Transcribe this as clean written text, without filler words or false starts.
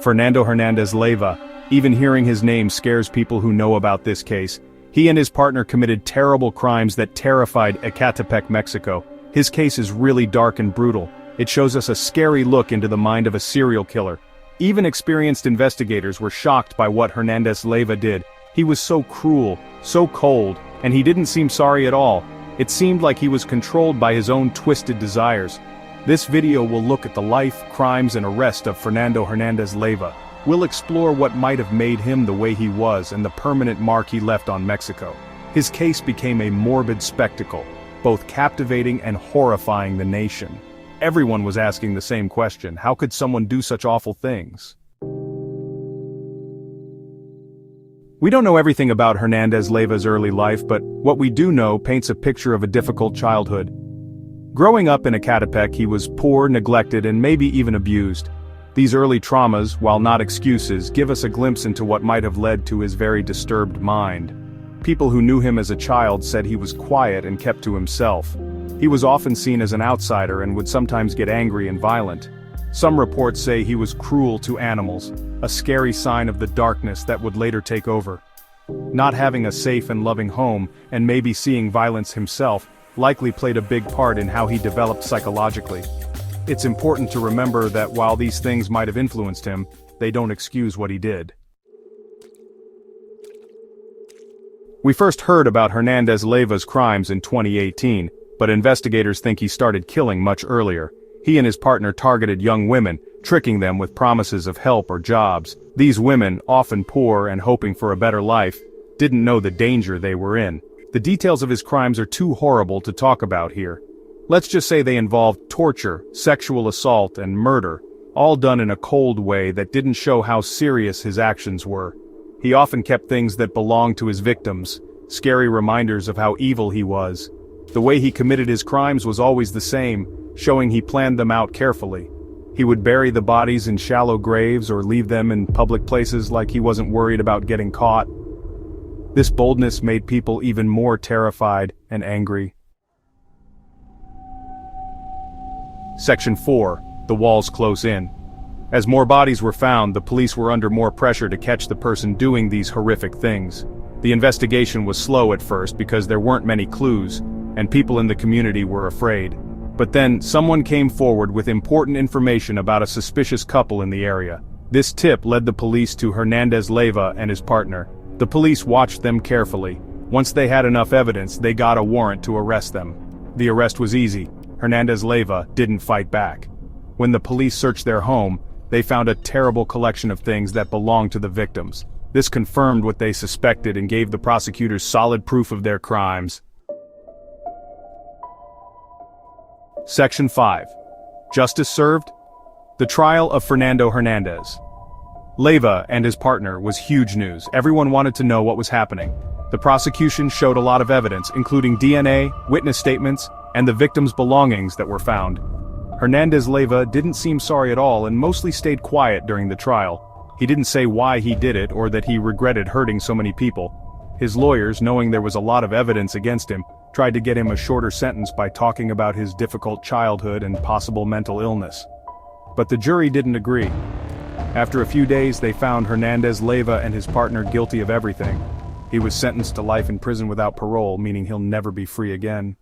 Fernando Hernandez Leyva. Even hearing his name scares people who know about this case. He and his partner committed terrible crimes that terrified Ecatepec, Mexico. His case is really dark and brutal. It shows us a scary look into the mind of a serial killer. Even experienced investigators were shocked by what Hernandez Leyva did. He was so cruel, so cold, and he didn't seem sorry at all. It seemed like he was controlled by his own twisted desires. This video will look at the life, crimes, and arrest of Fernando Hernandez Leyva. We'll explore what might have made him the way he was and the permanent mark he left on Mexico. His case became a morbid spectacle, both captivating and horrifying the nation. Everyone was asking the same question: how could someone do such awful things? We don't know everything about Hernandez Leyva's early life, but what we do know paints a picture of a difficult childhood. Growing up in Ecatepec, he was poor, neglected, and maybe even abused. These early traumas, while not excuses, give us a glimpse into what might have led to his very disturbed mind. People who knew him as a child said he was quiet and kept to himself. He was often seen as an outsider and would sometimes get angry and violent. Some reports say he was cruel to animals, a scary sign of the darkness that would later take over. Not having a safe and loving home, and maybe seeing violence himself, likely played a big part in how he developed psychologically. It's important to remember that while these things might have influenced him, they don't excuse what he did. We first heard about Hernandez Leyva's crimes in 2018, but investigators think he started killing much earlier. He and his partner targeted young women, tricking them with promises of help or jobs. These women, often poor and hoping for a better life, didn't know the danger they were in. The details of his crimes are too horrible to talk about here. Let's just say they involved torture, sexual assault, and murder, all done in a cold way that didn't show how serious his actions were. He often kept things that belonged to his victims, scary reminders of how evil he was. The way he committed his crimes was always the same, showing he planned them out carefully. He would bury the bodies in shallow graves or leave them in public places like he wasn't worried about getting caught. This boldness made people even more terrified and angry. Section 4. The walls close in. As more bodies were found, the police were under more pressure to catch the person doing these horrific things. The investigation was slow at first because there weren't many clues, and people in the community were afraid. But then, someone came forward with important information about a suspicious couple in the area. This tip led the police to Hernandez Leyva and his partner. The police watched them carefully. Once they had enough evidence, they got a warrant to arrest them. The arrest was easy. Hernandez Leyva didn't fight back. When the police searched their home, they found a terrible collection of things that belonged to the victims. This confirmed what they suspected and gave the prosecutors solid proof of their crimes. Section 5. Justice served? The trial of Fernando Hernandez Leyva and his partner was huge news. Everyone wanted to know what was happening. The prosecution showed a lot of evidence, including DNA, witness statements, and the victims' belongings that were found. Hernandez Leyva didn't seem sorry at all and mostly stayed quiet during the trial. He didn't say why he did it or that he regretted hurting so many people. His lawyers, knowing there was a lot of evidence against him, tried to get him a shorter sentence by talking about his difficult childhood and possible mental illness. But the jury didn't agree. After a few days, they found Hernandez Leyva and his partner guilty of everything. He was sentenced to life in prison without parole, meaning he'll never be free again.